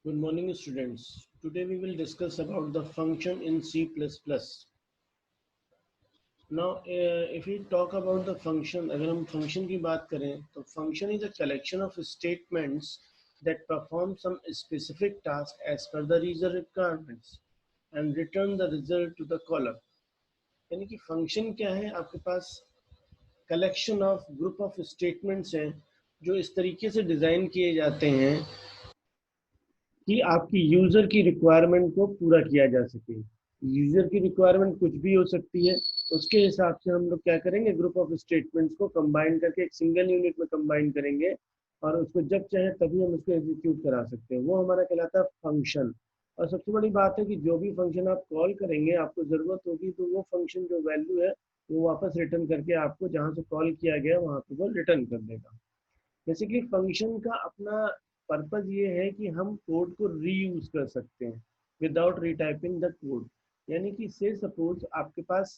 Good morning, students. Today we will discuss about the function in C++. Now, if we talk about the function, अगर हम function की बात करें, तो function is a collection of statements that perform some specific task as per the user requirements and return the result to the caller. यानी कि function क्या है? आपके पास collection of group of statements हैं जो इस तरीके से डिज़ाइन किए जाते हैं कि आपकी यूजर की रिक्वायरमेंट को पूरा किया जा सके। यूजर की रिक्वायरमेंट कुछ भी हो सकती है, उसके हिसाब से हम लोग क्या करेंगे, ग्रुप ऑफ स्टेटमेंट्स को कंबाइन करके एक सिंगल यूनिट में कंबाइन करेंगे और उसको जब चाहे तभी हम उसको एग्जीक्यूट करा सकते हैं। वो हमारा कहलाता है फंक्शन। और सबसे बड़ी बात है कि जो भी फंक्शन आप कॉल करेंगे, आपको ज़रूरत होगी तो वो फंक्शन जो वैल्यू है वो वापस रिटर्न करके आपको जहाँ से कॉल किया गया वहाँ पे वो रिटर्न कर देगा। बेसिकली फंक्शन का अपना पर्पज ये है कि हम कोड को रीयूज कर सकते हैं विदाउट रीटाइपिंग द कोड। यानी कि से सपोज आपके पास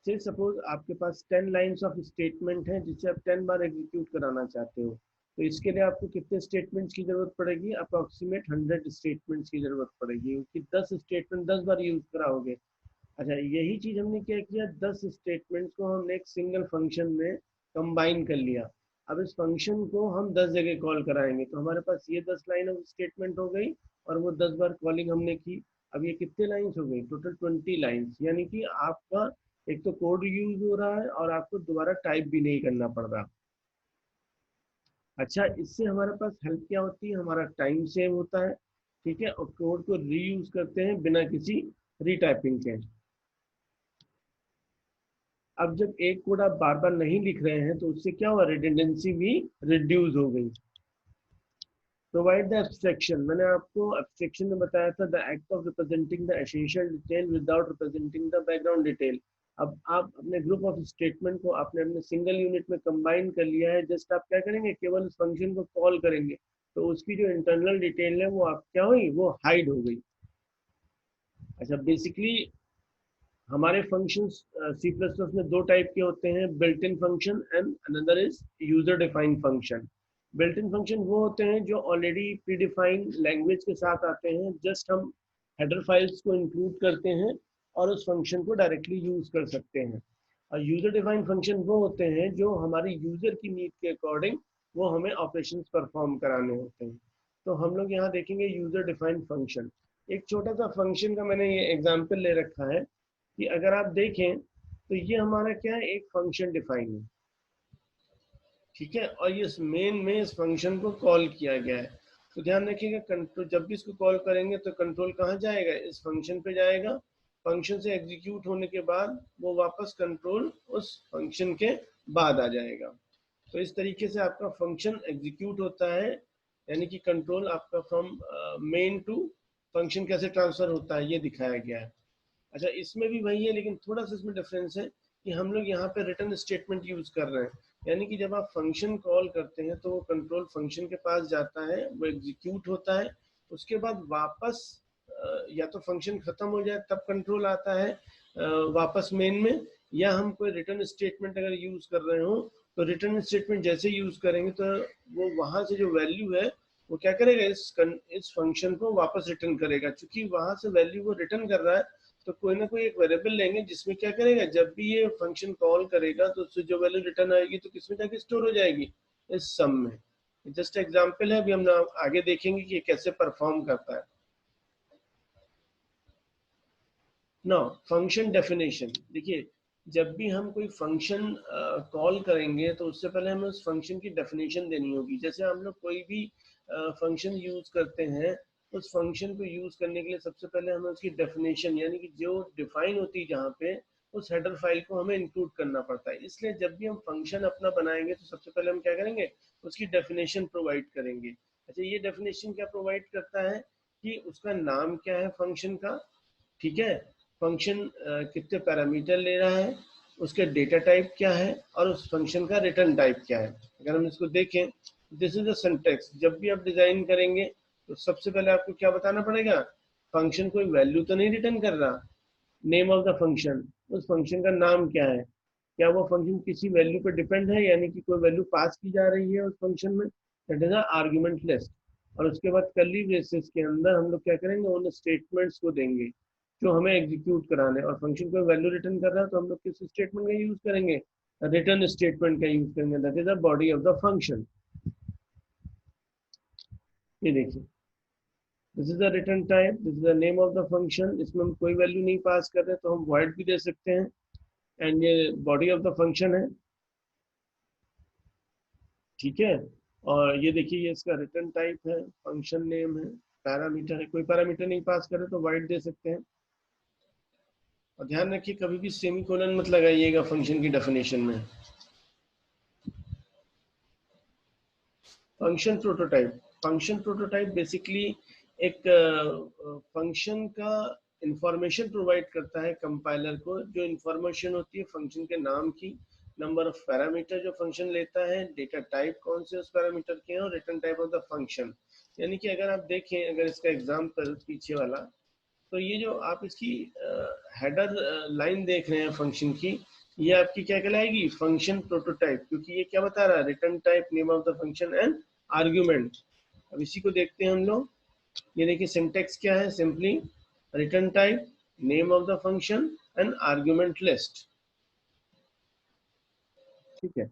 से सपोज आपके पास 10 लाइंस ऑफ स्टेटमेंट है जिसे आप 10 बार एग्जीक्यूट कराना चाहते हो, तो इसके लिए आपको कितने स्टेटमेंट्स की जरूरत पड़ेगी? अप्रोक्सीमेट 100 स्टेटमेंट्स की जरूरत पड़ेगी, क्योंकि 10 स्टेटमेंट 10 बार यूज कराओगे। अच्छा, यही चीज हमने क्या किया, 10 स्टेटमेंट्स को हमने एक सिंगल फंक्शन में कंबाइन कर लिया। अब इस फंक्शन को हम 10 जगह कॉल कराएंगे, तो हमारे पास ये 10 लाइन ऑफ स्टेटमेंट हो गई और वो 10 बार कॉलिंग हमने की। अब ये कितने लाइन्स हो गई? Total 20 lines. यानी कि आपका एक तो कोड यूज हो रहा है और आपको दोबारा टाइप भी नहीं करना पड़ रहा। अच्छा, इससे हमारे पास हेल्प क्या होती है? हमारा टाइम सेव होता है, ठीक है, और कोड को रीयूज करते हैं बिना किसी रीटाइपिंग के। अब जब एक कोड आप बार बार नहीं लिख रहे हैं तो उससे क्या हुआ, रिडंडेंसी भी रिड्यूस हो गई। प्रोवाइड द एब्स्ट्रैक्शन, मैंने आपको एब्स्ट्रैक्शन में बताया था, the act of representing the essential detail without representing the background detail. अब आप अपने ग्रुप ऑफ स्टेटमेंट को आपने अपने सिंगल यूनिट में कंबाइन कर लिया है, जस्ट आप क्या करेंगे, केवल उस फंक्शन को कॉल करेंगे तो उसकी जो इंटरनल डिटेल है वो आप क्या हुई, वो हाइड हो गई। अच्छा, बेसिकली हमारे फंक्शंस सी प्लस प्लस में दो टाइप के होते हैं, built in function and another is user defined function. Built in function वो होते हैं जो ऑलरेडी प्री डिफाइंड लैंग्वेज के साथ आते हैं, जस्ट हम हेडर फाइल्स को इंक्लूड करते हैं और उस फंक्शन को डायरेक्टली यूज कर सकते हैं। और यूजर डिफाइंड फंक्शन वो होते हैं जो हमारी यूजर की नीड के अकॉर्डिंग वो हमें ऑपरेशंस परफॉर्म कराने होते हैं। तो हम लोग यहाँ देखेंगे यूजर डिफाइंड फंक्शन। एक छोटा सा फंक्शन का मैंने ये एग्जांपल ले रखा है कि अगर आप देखें तो ये हमारा क्या है, एक फंक्शन डिफाइन है, ठीक है, और ये मेन में इस फंक्शन को कॉल किया गया है। तो ध्यान रखिएगा, कंट्रोल जब भी इसको कॉल करेंगे तो कंट्रोल कहाँ जाएगा, इस फंक्शन पे जाएगा। फंक्शन से एग्जीक्यूट होने के बाद वो वापस कंट्रोल उस फंक्शन के बाद आ जाएगा। तो इस तरीके से आपका फंक्शन एग्जीक्यूट होता है, यानी कि कंट्रोल आपका फ्रॉम मेन टू फंक्शन कैसे ट्रांसफर होता है ये दिखाया गया है। अच्छा, इसमें भी वही है लेकिन थोड़ा सा इसमें डिफरेंस है कि हम लोग यहाँ पे रिटर्न स्टेटमेंट यूज कर रहे हैं। यानी कि जब आप फंक्शन कॉल करते हैं तो वो कंट्रोल फंक्शन के पास जाता है, वो एग्जीक्यूट होता है, उसके बाद वापस या तो फंक्शन खत्म हो जाए तब कंट्रोल आता है वापस मेन में, या हम कोई रिटर्न स्टेटमेंट अगर यूज कर रहे हो तो रिटर्न स्टेटमेंट जैसे यूज करेंगे तो वो वहां से जो वैल्यू है वो क्या करेगा, इस फंक्शन को वापस रिटर्न करेगा। चूंकि वहां से वैल्यू वो रिटर्न कर रहा है तो कोई ना कोई एक वेरिएबल लेंगे जिसमें क्या करेगा, जब भी ये फंक्शन कॉल करेगा तो उससे जो वैल्यू रिटर्न आएगी तो किसमें जाके स्टोर हो जाएगी, इस सम में। जस्ट एग्जांपल है, अभी हम आगे देखेंगे कि ये कैसे परफॉर्म करता है। नो फंक्शन डेफिनेशन, देखिए जब भी हम कोई फंक्शन कॉल करेंगे तो उससे पहले हमें उस फंक्शन की डेफिनेशन देनी होगी। जैसे हम लोग कोई भी फंक्शन यूज करते हैं, उस फंक्शन को यूज करने के लिए सबसे पहले हमें उसकी डेफिनेशन यानी कि जो डिफाइन होती है जहाँ पे, उस हेडर फाइल को हमें इंक्लूड करना पड़ता है। इसलिए जब भी हम फंक्शन अपना बनाएंगे तो सबसे पहले हम क्या करेंगे, उसकी डेफिनेशन प्रोवाइड करेंगे। अच्छा, ये डेफिनेशन क्या प्रोवाइड करता है कि उसका नाम क्या है फंक्शन का, ठीक है, फंक्शन कितने पैरामीटर ले रहा है, उसके डेटा टाइप क्या है और उस फंक्शन का रिटर्न टाइप क्या है। अगर हम इसको देखें, दिस इज द सिंटैक्स। जब भी आप डिजाइन करेंगे तो सबसे पहले आपको क्या बताना पड़ेगा, फंक्शन कोई वैल्यू तो नहीं रिटर्न कर रहा, नेम ऑफ द फंक्शन, उस फंक्शन का नाम क्या है, क्या वो फंक्शन किसी वैल्यू पर डिपेंड है, यानी कि कोई वैल्यू पास की जा रही है उस फंक्शन में, दैट इज आर्गुमेंट लिस्ट। और उसके बाद कर्ली ब्रेसेस के अंदर हम लोग क्या करेंगे, उन स्टेटमेंट्स को देंगे जो हमें एग्जीक्यूट कराने हैं। और फंक्शन को वैल्यू रिटर्न कर रहा है तो हम लोग किस स्टेटमेंट का यूज करेंगे, रिटर्न स्टेटमेंट का यूज करेंगे, that is the body of the function. ये देखिए, this is the return type, this is the name of the function. इसमें हम कोई वैल्यू नहीं पास कर रहे तो हम वॉइड भी दे सकते हैं, एंड ये बॉडी ऑफ द फंक्शन है, ठीक है। और ये देखिए, ये इसका रिटर्न टाइप है, फंक्शन नेम है, पैरामीटर है। कोई पैरामीटर नहीं पास करे तो वाइड दे सकते हैं। और ध्यान रखिए कभी भी सेमीकोलन मत लगाइएगा फंक्शन की डेफिनेशन में। फंक्शन प्रोटोटाइप बेसिकली एक फंक्शन का इंफॉर्मेशन प्रोवाइड करता है कंपाइलर को। जो इंफॉर्मेशन होती है फंक्शन के नाम की, नंबर ऑफ पैरामीटर जो फंक्शन लेता है, डेटा टाइप कौन से उस पैरामीटर के हैं, और return type of the function. यानी कि अगर आप देखें, अगर इसका एग्जांपल पीछे वाला, तो ये जो आप इसकी हेडर लाइन देख रहे हैं फंक्शन की, ये आपकी क्या कहलाएगी, फंक्शन प्रोटोटाइप, क्योंकि ये क्या बता रहा है, return type, name of the function and argument. अब इसी को देखते हैं हम लोग। ये देखिए सिंटेक्स क्या है, simply return type, name of the function and argument list, ठीक है।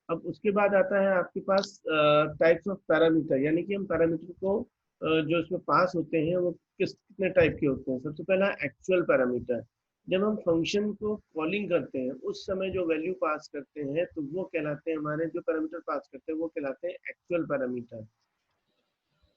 अब उसके बाद आता है आपके पास टाइप्स ऑफ पैरामीटर, यानी कि हम पैरामीटर को जो इसमें पास होते हैं वो कितने टाइप के होते हैं। सबसे पहला एक्चुअल पैरामीटर। जब हम फंक्शन को कॉलिंग करते हैं उस समय जो वैल्यू पास करते हैं तो वो कहलाते हैं, हमारे जो पैरामीटर पास करते हैं वो कहलाते हैं एक्चुअल पैरामीटर।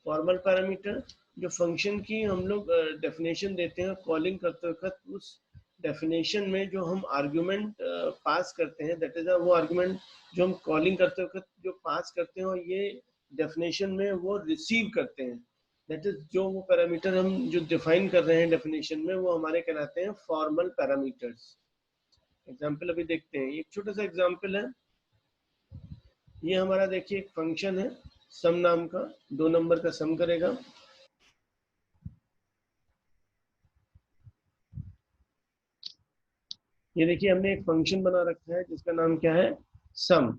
फॉर्मल पैरामीटर, जो फंक्शन की हम लोग डेफिनेशन देते हैं कॉलिंग करते वक्त, उस डेफिनेशन में जो हम आर्गुमेंट पास करते हैं, दैट इज वो आर्गुमेंट जो हम कॉलिंग करते वक्त जो पास करते हैं और ये डेफिनेशन में वो रिसीव करते हैं, दैट इज जो वो पैरामीटर हम जो डिफाइन कर रहे हैं डेफिनेशन में, वो हमारे कहलाते हैं फॉर्मल पैरामीटर्स। एग्जाम्पल अभी देखते हैं, एक छोटा सा एग्जाम्पल है। ये हमारा देखिए एक फंक्शन है सम नाम का, 2 नंबर का सम करेगा। ये देखिए हमने एक फंक्शन बना रखा है जिसका नाम क्या है, सम।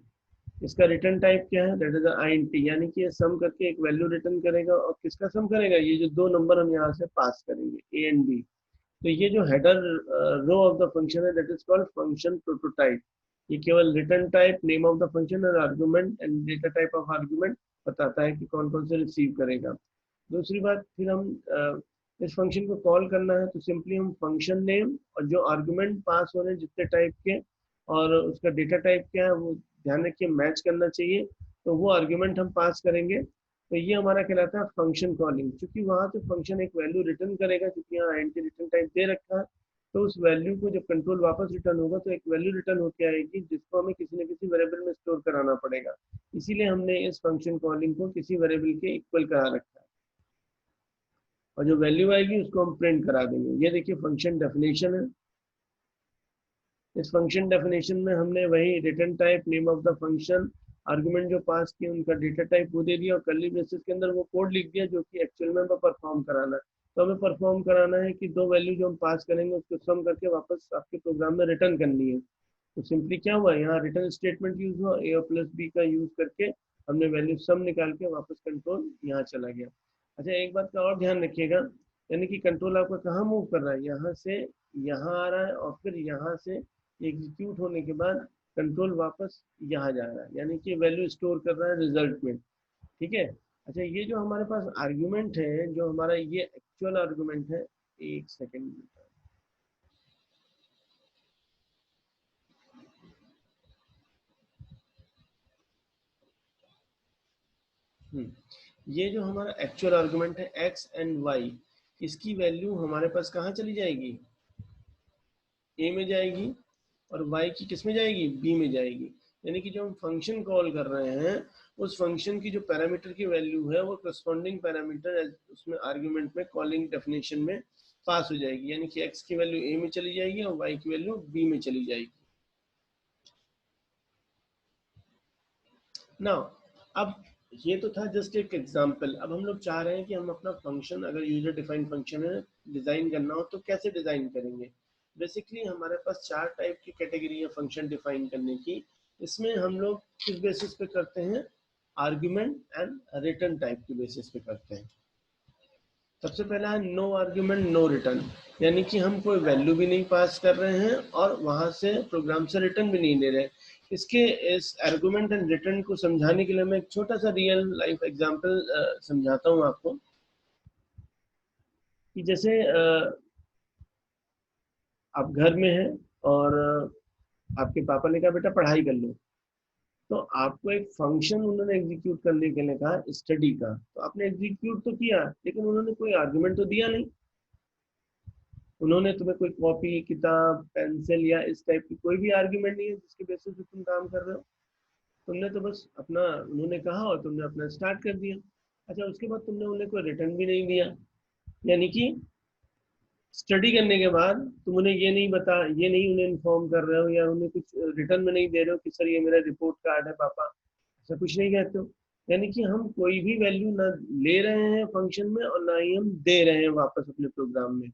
इसका रिटर्न टाइप क्या है, दैट इज इंट, यानी कि ये सम करके एक वैल्यू रिटर्न करेगा। और किसका सम करेगा, ये जो 2 नंबर हम यहाँ से पास करेंगे, ए एंड बी। तो ये जो header row of the function है, that is called function prototype. ये केवल return type, name of the function और argument and data type of argument बताता है कि कौन कौन से रिसीव करेगा। दूसरी बात, फिर हम इस फंक्शन को कॉल करना है तो सिंपली हम फंक्शन नेम और जो आर्गुमेंट पास हो रहे हैं जितने टाइप के, और उसका डेटा टाइप क्या है वो ध्यान रखिए मैच करना चाहिए, तो वो आर्गुमेंट हम पास करेंगे। तो ये हमारा कहलाता है फंक्शन कॉलिंग। क्योंकि वहां से फंक्शन एक वैल्यू रिटर्न करेगा, क्योंकि यहाँ एंटी रिटर्न टाइप दे रखा है, तो उस वैल्यू को जब कंट्रोल वापस रिटर्न होगा तो एक वैल्यू रिटर्न होकर आएगी जिसको हमें किसी न किसी वेरिएबल में स्टोर कराना पड़ेगा। इसीलिए हमने इस फंक्शन कॉलिंग को किसी वेरिएबल के इक्वल करा रखा है, और जो वैल्यू आएगी उसको हम प्रिंट करा देंगे। ये देखिए फंक्शन डेफिनेशन है। इस फंक्शन डेफिनेशन में हमने वही return type, name of the function, argument जो पास किए उनका डेटा टाइप वो दे दिया, और कर्ली ब्रेसेस के अंदर वो कोड लिख दिया जो कि एक्चुअल में हमें परफॉर्म कराना है। तो हमें परफॉर्म कराना है कि दो वैल्यू जो हम पास करेंगे उसको सम करके वापस आपके प्रोग्राम में रिटर्न करनी है। तो सिंपली क्या हुआ, यहाँ रिटर्न स्टेटमेंट यूज हुआ, ए प्लस बी का यूज करके हमने वैल्यू सम निकाल के वापस कंट्रोल यहाँ चला गया। अच्छा, एक बात का और ध्यान रखिएगा, यानी कि कंट्रोल आपका कहाँ मूव कर रहा है, यहाँ से यहाँ आ रहा है, और फिर यहाँ से एग्जीक्यूट होने के बाद कंट्रोल वापस यहाँ जा रहा है, यानी कि वैल्यू स्टोर कर रहा है रिजल्ट में, ठीक है। अच्छा, ये जो हमारे पास आर्ग्यूमेंट है, जो हमारा ये एक्चुअल आर्ग्यूमेंट है, एक सेकेंड, ये जो हमारा एक्चुअल आर्गुमेंट है एक्स एंड वाई, इसकी वैल्यू हमारे पास कहाँ चली जाएगी, ए में जाएगी, और वाई की किस में जाएगी, बी में जाएगी। यानी कि जो हम फंक्शन कॉल कर रहे हैं उस फंक्शन की जो पैरामीटर की वैल्यू है वो करस्पॉन्डिंग पैरामीटर उसमें आर्गुमेंट में कॉलिंग डेफिनेशन में पास हो जाएगी। यानी कि एक्स की वैल्यू ए में चली जाएगी और वाई की वैल्यू बी में चली जाएगी। ना, अब ये तो था जस्ट एक एग्जांपल। अब हम लोग चाह रहे हैं कि हम अपना फंक्शन, अगर यूजर डिफाइंड फंक्शन है, डिजाइन करना हो तो कैसे डिजाइन करेंगे। बेसिकली हमारे पास 4 टाइप की कैटेगरी है फंक्शन डिफाइन करने की। इसमें हम लोग किस बेसिस पे करते हैं, आर्ग्यूमेंट एंड रिटर्न टाइप के बेसिस पे करते हैं। सबसे पहला है नो आर्ग्यूमेंट नो रिटर्न, यानी कि हम कोई वैल्यू भी नहीं पास कर रहे हैं और वहां से प्रोग्राम से रिटर्न भी नहीं ले रहे हैं। इसके इस आर्गुमेंट एंड रिटर्न को समझाने के लिए मैं एक छोटा सा रियल लाइफ एग्जांपल समझाता हूँ आपको कि जैसे आप घर में हैं और आपके पापा ने कहा बेटा पढ़ाई कर लो, तो आपको एक फंक्शन उन्होंने एग्जीक्यूट करने के लिए कहा स्टडी का, तो आपने एग्जीक्यूट तो किया लेकिन उन्होंने कोई आर्गुमेंट तो दिया नहीं। उन्होंने तुम्हें कोई कॉपी किताब पेंसिल या इस टाइप की कोई भी आर्ग्यूमेंट नहीं है जिसके बेसिस पे तुम काम कर रहे हो। तुमने तो बस अपना उन्होंने कहा और तुमने अपना स्टार्ट कर दिया। अच्छा, उसके बाद तुमने उन्हें कोई रिटर्न भी नहीं दिया, यानी कि स्टडी करने के बाद तुम उन्हें ये नहीं उन्हें इन्फॉर्म कर रहे हो या उन्हें कुछ रिटर्न में नहीं दे रहे हो कि सर ये मेरा रिपोर्ट कार्ड है पापा, ऐसा कुछ नहीं कहते हो। यानी कि हम कोई भी वैल्यू ना ले रहे हैं फंक्शन में और ना ही हम दे रहे हैं वापस अपने प्रोग्राम में।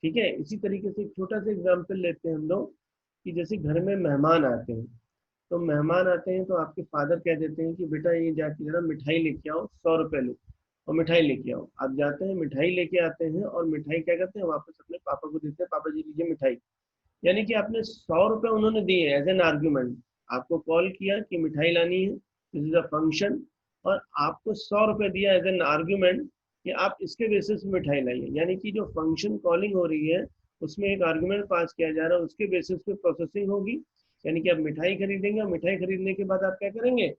ठीक है, इसी तरीके से एक छोटा सा एग्जाम्पल लेते हैं हम लोग कि जैसे घर में मेहमान आते हैं, तो मेहमान आते हैं तो आपके फादर कह देते हैं कि बेटा ये जाके जरा मिठाई लेके आओ, 100 रुपए लो और मिठाई लेके आओ। आप जाते हैं मिठाई लेके आते हैं और मिठाई क्या करते हैं वापस अपने पापा को देते हैं, पापा जी लीजिए मिठाई। यानी कि आपने 100 रुपए उन्होंने दिए एज एन आर्ग्यूमेंट, आपको कॉल किया कि मिठाई लानी है, दिस इज अ फंक्शन, और आपको 100 रुपए दिया एज एन आर्ग्यूमेंट कि आप इसके बेसिस पे मिठाई लाइए। यानी कि जो फंक्शन कॉलिंग हो रही है उसमें एक आर्ग्यूमेंट पास किया जा रहा है, उसके बेसिस पे प्रोसेसिंग होगी। यानी कि आप मिठाई खरीदेंगे और मिठाई खरीदने के बाद आप क्या करेंगे,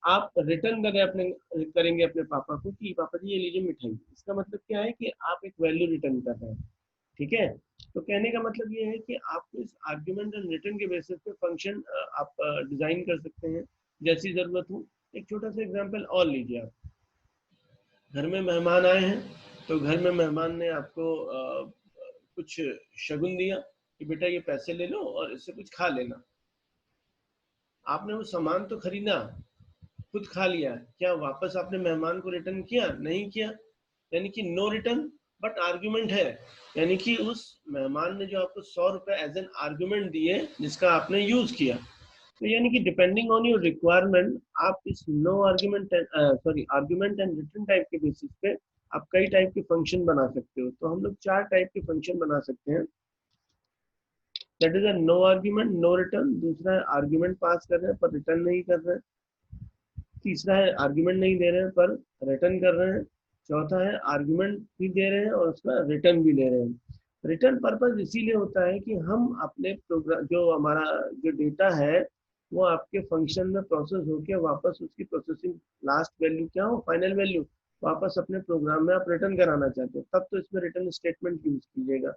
आप रिटर्न करेंगे अपने पापा को कि पापा जी ये लीजिए मिठाई। इसका मतलब क्या है कि आप एक वैल्यू रिटर्न कर रहे हैं। ठीक है, तो कहने का मतलब ये है कि आपको इस आर्ग्यूमेंट एंड रिटर्न के बेसिस पे फंक्शन आप डिजाइन कर सकते हैं जैसी जरूरत हो। एक छोटा सा एग्जांपल और लीजिए, आप घर में मेहमान आए हैं, तो घर में मेहमान ने आपको कुछ शगुन दिया कि बेटा ये पैसे ले लो और इससे कुछ खा लेना। आपने वो सामान तो खरीदा, खुद खा लिया, क्या वापस आपने मेहमान को रिटर्न किया? नहीं किया। यानी कि नो रिटर्न बट आर्ग्यूमेंट है। यानी कि उस मेहमान ने जो आपको 100 रुपए एज एन आर्ग्यूमेंट दिए जिसका आपने यूज किया। तो यानी कि डिपेंडिंग ऑन योर रिक्वायरमेंट आप इस no argument argument and return type के बेसिस पे आप कई टाइप के फंक्शन बना सकते हो। तो हम लोग 4 टाइप के फंक्शन बना सकते हैं, that is a no argument no return, दूसरा है आर्ग्यूमेंट पास कर रहे हैं पर रिटर्न नहीं कर रहे हैं, तीसरा है आर्ग्यूमेंट नहीं दे रहे हैं पर रिटर्न कर रहे हैं, चौथा है आर्ग्यूमेंट भी दे रहे हैं और उसका रिटर्न भी ले रहे हैं। रिटर्न पर्पज इसीलिए होता है कि हम अपने प्रोग्राम जो हमारा जो डेटा है वो आपके फंक्शन में प्रोसेस होकर वापस उसकी प्रोसेसिंग लास्ट वैल्यू क्या हो, फाइनल वैल्यू वापस अपने प्रोग्राम में आप रिटर्न कराना चाहते हो, तब तो इसमें रिटर्न स्टेटमेंट यूज कीजिएगा।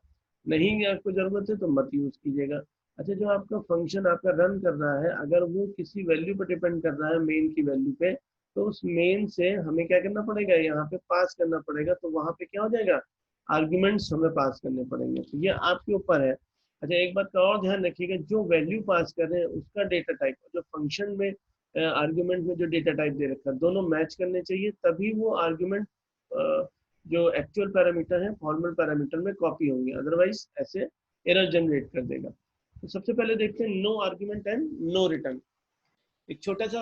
नहीं आपको जरूरत है तो मत यूज कीजिएगा। अच्छा, जो आपका फंक्शन आपका रन कर रहा है अगर वो किसी वैल्यू पर डिपेंड कर रहा है, मेन की वैल्यू पे, तो उस मेन से हमें क्या करना पड़ेगा, यहाँ पे पास करना पड़ेगा। तो वहां पे क्या हो जाएगा, आर्ग्यूमेंट्स हमें पास करने पड़ेंगे। तो ये आपके ऊपर है। अच्छा, एक बात का और ध्यान रखिएगा, जो वैल्यू पास कर रहे हैं उसका डेटा टाइप जो फंक्शन में आर्ग्यूमेंट में जो डेटा टाइप दे रखा है दोनों मैच करने चाहिए, तभी वो आर्ग्यूमेंट जो एक्चुअल पैरामीटर है फॉर्मल पैरामीटर में कॉपी होंगे, अदरवाइज ऐसे एरर जनरेट कर देगा। तो सबसे पहले देखते हैं no argument and no return. एक छोटा सा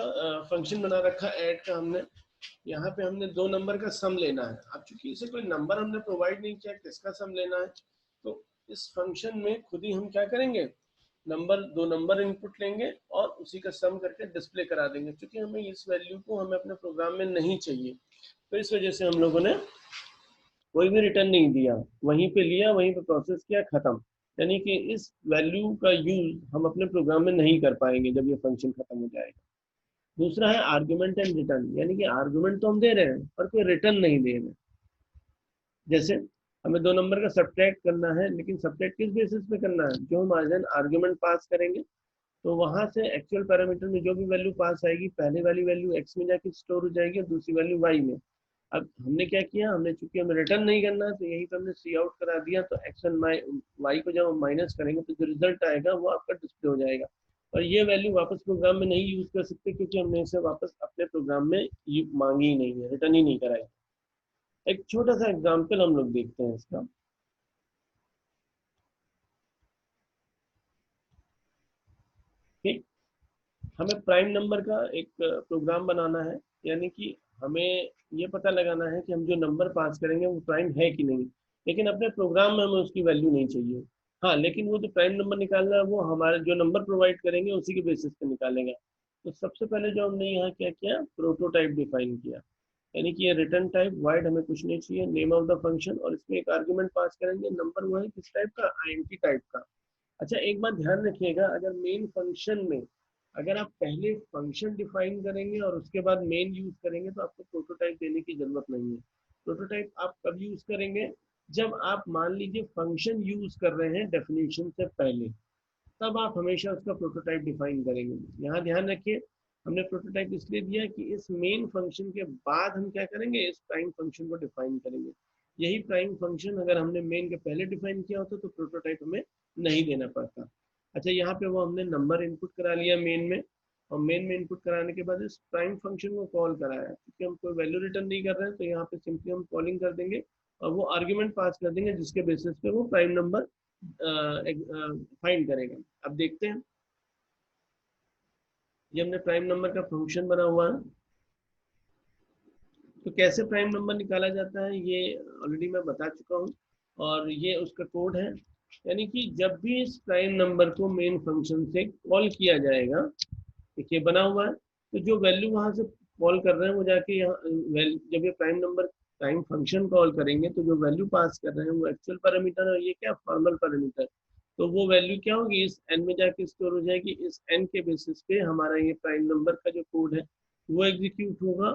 फंक्शन बना रखा है ऐड का हमने। यहाँ पे हमने 2 नंबर का सम लेना है। अब चूंकि इसे कोई नंबर हमने प्रोवाइड नहीं किया किसका सम लेना है, तो इस फंक्शन में खुद ही हम क्या करेंगे, 2 नंबर इनपुट लेंगे और उसी का सम करके डिस्प्ले करा देंगे। क्योंकि हमें इस वैल्यू को हमें अपने प्रोग्राम में नहीं चाहिए, तो इस वजह से हम लोगों ने कोई भी रिटर्न नहीं दिया, वहीं पे लिया वहीं पे प्रोसेस किया, खत्म। यानी कि इस वैल्यू का यूज हम अपने प्रोग्राम में नहीं कर पाएंगे जब ये फंक्शन खत्म हो जाएगा। दूसरा है आर्गुमेंट एंड रिटर्न, यानी कि आर्गुमेंट तो हम दे रहे हैं पर कोई रिटर्न नहीं दे रहे। जैसे हमें 2 नंबर का सब्ट्रैक्ट करना है, लेकिन सब्ट्रैक्ट किस बेसिस पे करना है, जो हम एज एन आर्गुमेंट पास करेंगे तो वहां से एक्चुअल पैरामीटर में जो भी वैल्यू पास आएगी पहले वाली वैल्यू एक्स में जाके स्टोर हो जाएगी और दूसरी वैल्यू वाई में। अब हमने क्या किया, हमने चूंकि हमें रिटर्न नहीं करना है तो यही पे हमने सी आउट करा दिया। तो एक्स एंड वाई को जब हम माइनस करेंगे तो जो रिजल्ट आएगा वो आपका डिस्प्ले हो जाएगा। और ये वैल्यू वापस प्रोग्राम में नहीं यूज कर सकते क्योंकि हमने इसे वापस अपने प्रोग्राम में मांगी ही नहीं है, रिटर्न ही नहीं कराई। एक छोटा सा एग्जाम्पल हम लोग देखते हैं इसका। ठीक, हमें प्राइम नंबर का एक प्रोग्राम बनाना है, यानी कि हमें ये पता लगाना है कि हम जो नंबर पास करेंगे वो प्राइम है कि नहीं, लेकिन अपने प्रोग्राम में हमें उसकी वैल्यू नहीं चाहिए। हाँ, लेकिन वो जो प्राइम नंबर निकालना है वो हमारे जो नंबर प्रोवाइड करेंगे उसी के बेसिस पे निकालेगा। तो सबसे पहले जो हमने यहाँ क्या किया, प्रोटोटाइप डिफाइन किया, यानी कि ये रिटर्न टाइप वाइड हमें कुछ नहीं चाहिए, नेम ऑफ द फंक्शन, और इसमें एक आर्ग्यूमेंट पास करेंगे, नंबर वो है किस टाइप का, आईएनटी टाइप का। अच्छा, एक बात ध्यान रखिएगा, अगर मेन फंक्शन में अगर आप पहले फंक्शन डिफाइन करेंगे और उसके बाद मेन यूज करेंगे तो आपको प्रोटोटाइप देने की जरूरत नहीं है। प्रोटोटाइप आप कब यूज करेंगे, जब आप मान लीजिए फंक्शन यूज कर रहे हैं डेफिनेशन से पहले, तब आप हमेशा उसका प्रोटोटाइप डिफाइन करेंगे। यहाँ ध्यान रखिए, हमने प्रोटोटाइप इसलिए दिया कि इस मेन फंक्शन के बाद हम क्या करेंगे, इस प्राइम फंक्शन को डिफाइन करेंगे। यही प्राइम फंक्शन अगर हमने मेन के पहले डिफाइन किया होता तो प्रोटोटाइप हमें नहीं देना पड़ता। अच्छा, यहाँ पे वो हमने नंबर इनपुट करा लिया मेन में, और मेन में इनपुट कराने के बाद इस प्राइम फंक्शन को कॉल कराया, क्योंकि हम कोई वैल्यू रिटर्न नहीं कर रहे हैं तो यहाँ पे सिंपली हम कॉलिंग कर देंगे और वो आर्ग्यूमेंट पास कर देंगे जिसके बेसिस पे वो प्राइम नंबर फाइंड करेगा। अब देखते हैं, ये हमने प्राइम नंबर का फंक्शन बना हुआ है। तो कैसे प्राइम नंबर निकाला जाता है ये ऑलरेडी मैं बता चुका हूँ, और ये उसका कोड है। यानी कि जब भी इस प्राइम नंबर को मेन फंक्शन से कॉल किया जाएगा, देखिए बना हुआ है, तो जो वैल्यू वहां से कॉल कर रहे हैं वो जाके यहाँ जब ये prime number prime function call करेंगे तो जो वैल्यू पास कर रहे हैं वो एक्चुअल पैरामीटर है, ये क्या फॉर्मल पैरामीटर। तो वो वैल्यू क्या होगी, इस एन में जाके स्टोर हो जाएगी, इस एन के बेसिस पे हमारा ये प्राइम नंबर का जो कोड है वो एग्जीक्यूट होगा।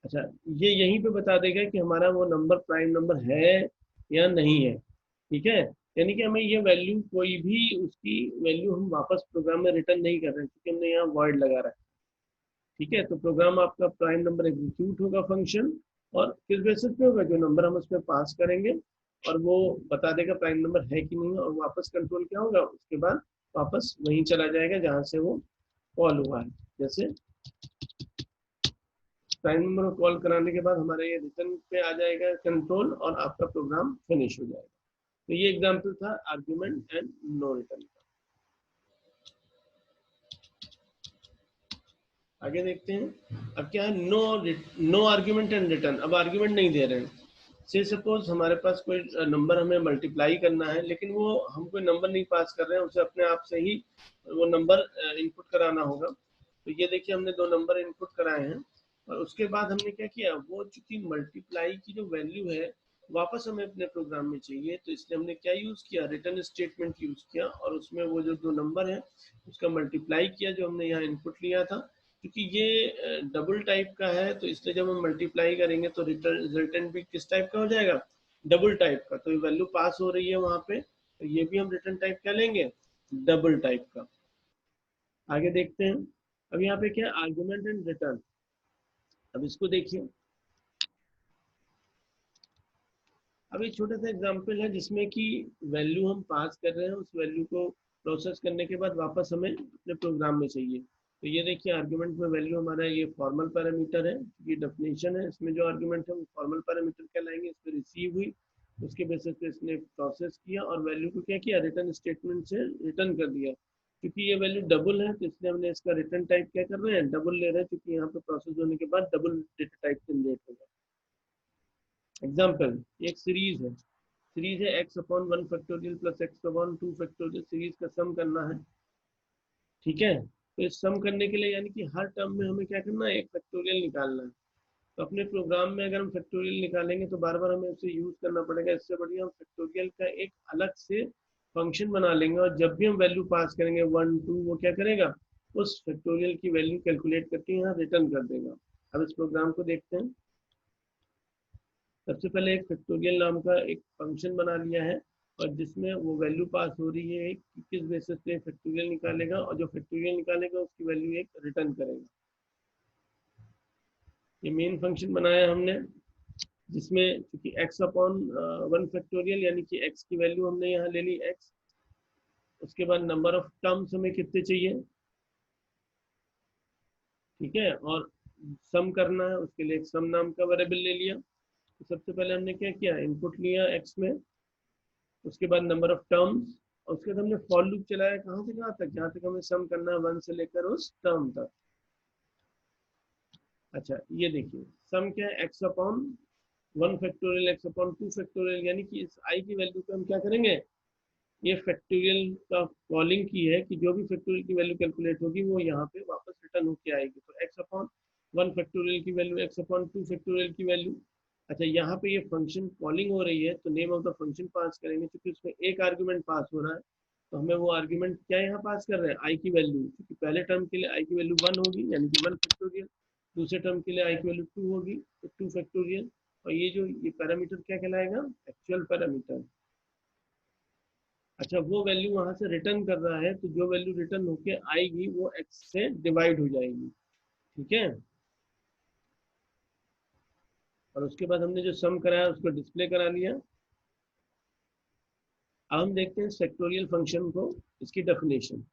अच्छा, ये यहीं पे बता देगा कि हमारा वो नंबर प्राइम नंबर है या नहीं है। ठीक है, यानी कि हमें ये वैल्यू कोई भी उसकी वैल्यू हम वापस प्रोग्राम में रिटर्न नहीं कर रहे हैं, क्योंकि हमने यहाँ वर्ड लगा रहा है। ठीक है, तो प्रोग्राम आपका प्राइम नंबर एग्जीक्यूट होगा फंक्शन, और किस बेसिस पे होगा, जो नंबर हम उसमें पास करेंगे, और वो बता देगा प्राइम नंबर है कि नहीं, और वापस कंट्रोल क्या होगा उसके बाद, वापस वहीं चला जाएगा जहाँ से वो कॉल हुआ है। जैसे प्राइम नंबर को कॉल कराने के बाद हमारा ये रिटर्न पे आ जाएगा कंट्रोल, और आपका प्रोग्राम फिनिश हो जाएगा। तो ये एग्जांपल था आर्ग्यूमेंट एंड नो रिटर्न का। आगे देखते हैं, अब क्या है, नो आर्ग्यूमेंट एंड रिटर्न। अब आर्ग्यूमेंट नहीं दे रहे हैं, से सपोज हमारे पास कोई नंबर हमें मल्टीप्लाई करना है, लेकिन वो हम कोई नंबर नहीं पास कर रहे हैं, उसे अपने आप से ही वो नंबर इनपुट कराना होगा। तो ये देखिए, हमने दो नंबर इनपुट कराए हैं, और उसके बाद हमने क्या किया, वो चूंकि मल्टीप्लाई की जो वैल्यू है वापस हमें अपने प्रोग्राम में चाहिए, तो इसलिए हमने क्या यूज किया, रिटर्न स्टेटमेंट यूज किया, और उसमें वो जो दो नंबर है उसका मल्टीप्लाई किया जो हमने यहाँ इनपुट लिया था। क्योंकि ये डबल टाइप का है, तो इसलिए जब हम मल्टीप्लाई करेंगे तो रिटर्न भी किस टाइप का हो जाएगा, डबल टाइप का। तो ये वैल्यू पास हो रही है वहां पे, तो ये भी हम रिटर्न टाइप क्या लेंगे, डबल टाइप का। आगे देखते हैं, अब यहाँ पे क्या, आर्गुमेंट एंड रिटर्न। अब इसको देखिए, अब एक छोटा सा एग्जांपल है जिसमें कि वैल्यू हम पास कर रहे हैं, उस वैल्यू को प्रोसेस करने के बाद वापस हमें अपने प्रोग्राम में चाहिए। तो ये देखिए, आर्गुमेंट में वैल्यू हमारा ये फॉर्मल पैरामीटर है, ये डेफिनेशन है, इसमें जो आर्गुमेंट है वो फॉर्मल पैरामीटर कहलाएंगे। इस पर रिसीव हुई, उसके बेसिस पे इसने प्रोसेस किया और वैल्यू को क्या किया, रिटर्न स्टेटमेंट से रिटर्न कर दिया। क्योंकि ये वैल्यू डबल है तो इसलिए हमने इसका रिटर्न टाइप क्या कर रहे हैं, डबल ले रहे हैं, क्योंकि यहाँ पे प्रोसेस होने के बाद डबल डेटा टाइप जनरेट होगा। एग्जाम्पल, एक सीरीज है, सीरीज है x upon one factorial plus x upon two factorial, series का सम करना है। ठीक है, तो इस सम करने के लिए यानी कि हर टर्म में हमें क्या करना है, एक फैक्टोरियल निकालना है। तो अपने प्रोग्राम में अगर हम फैक्टोरियल निकालेंगे तो बार बार हमें उसे यूज करना पड़ेगा, इससे बढ़िया हम फैक्टोरियल का एक अलग से फंक्शन बना लेंगे, और जब भी हम वैल्यू पास करेंगे वन टू, वो क्या करेगा, उस फैक्टोरियल की वैल्यू कैलकुलेट करके यहाँ रिटर्न कर देगा। अब इस प्रोग्राम को देखते हैं। सबसे पहले एक फैक्टोरियल नाम का एक फंक्शन बना लिया है, और जिसमें वो वैल्यू पास हो रही है कि किस बेसिस पे फैक्टोरियल निकालेगा, और जो फैक्टोरियल निकालेगा उसकी वैल्यू एक रिटर्न करेगा। ये मेन फंक्शन बनाया हमने, जिसमें क्योंकि x अपॉन वन फैक्टोरियल यानी कि x की वैल्यू हमने यहाँ ले ली x, उसके बाद नंबर ऑफ टर्म्स हमें कितने चाहिए, ठीक है, और सम करना है, उसके लिए एक सम नाम का वेरिएबल ले लिया। तो सबसे पहले हमने क्या किया, इनपुट लिया x में, उसके बाद नंबर ऑफ टर्म्स, और उसके बाद हमने फॉर लूप चलाया कहाँ से कहाँ तक, जहाँ तक हमें सम करना है 1 से लेकर उस टर्म तक। अच्छा ये देखिए सम क्या है, x upon 1 factorial x upon 2 factorial, यानी कि इस i की वैल्यू पे हम क्या करेंगे, ये फैक्टोरियल का कॉलिंग की है कि जो भी फैक्टोरियल की वैल्यू कैलकुलेट होगी वो यहाँ पे वापस रिटर्न होके आएगी। तो x अपॉन 1 फैक्टोरियल की वैल्यू, x अपॉन 2 फैक्टोरियल की वैल्यू। अच्छा यहाँ पे ये फंक्शन कॉलिंग हो रही है तो नेम ऑफ द फंक्शन पास करेंगे, क्योंकि उसमें एक आर्ग्यूमेंट पास हो रहा है तो हमें वो आर्ग्यूमेंट क्या यहाँ पास कर रहे हैं, आई की वैल्यू, क्योंकि पहले टर्म के लिए आई की वैल्यू 1 होगी यानी कि 1 फैक्टोरियल, दूसरे टर्म के लिए आई की वैल्यू 2 होगी तो 2 फैक्टोरियल, और ये जो ये पैरामीटर क्या कहलाएगा, एक्चुअल पैरामीटर। अच्छा वो वैल्यू वहां से रिटर्न कर रहा है तो जो वैल्यू रिटर्न होके आएगी वो x से डिवाइड हो जाएगी, ठीक है। और उसके बाद हमने जो सम कराया उसको डिस्प्ले करा लिया। अब हम देखते हैं फैक्टोरियल फंक्शन को, इसकी डेफिनेशन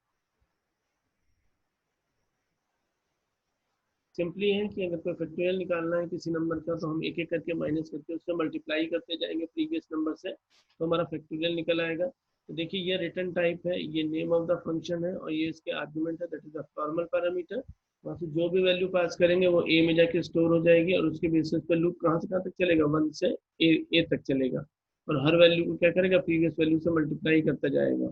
सिंपली है कि अगर कोई फैक्टोरियल निकालना है किसी नंबर का तो हम एक एक करके माइनस करके उससे मल्टीप्लाई करते जाएंगे प्रीवियस नंबर से, तो हमारा फैक्टोरियल निकल आएगा। तो देखिए ये रिटर्न टाइप है, ये नेम ऑफ द फंक्शन है और ये इसके आर्गुमेंट है, that is the formal parameter. वहाँ से जो भी वैल्यू पास करेंगे वो ए में जाके स्टोर हो जाएगी और उसके बेसिस पे लूप कहाँ से कहाँ तक चलेगा, 1 से ए तक चलेगा और हर वैल्यू को क्या करेगा, प्रीवियस वैल्यू से मल्टीप्लाई करता जाएगा,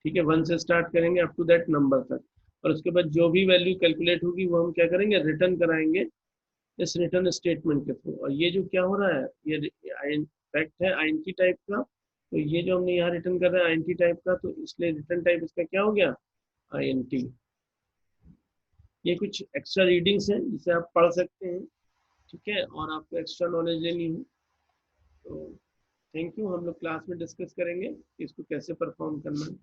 ठीक है। 1 से स्टार्ट करेंगे अप टू दैट नंबर तक, और उसके बाद जो भी वैल्यू कैलकुलेट होगी वो हम क्या करेंगे, रिटर्न कराएंगे इस रिटर्न स्टेटमेंट के थ्रू। और ये जो क्या हो रहा है, ये फैक्ट है आईएनटी टाइप का, तो ये जो हमने यहाँ रिटर्न कर रहे हैं आईएनटी टाइप का, तो इसलिए रिटर्न टाइप इसका क्या हो गया, आईएनटी। ये कुछ एक्स्ट्रा रीडिंग्स हैं जिसे आप पढ़ सकते हैं, ठीक है, और आपको एक्स्ट्रा नॉलेज लेनी हो तो थैंक यू। हम लोग क्लास में डिस्कस करेंगे कि इसको कैसे परफॉर्म करना है।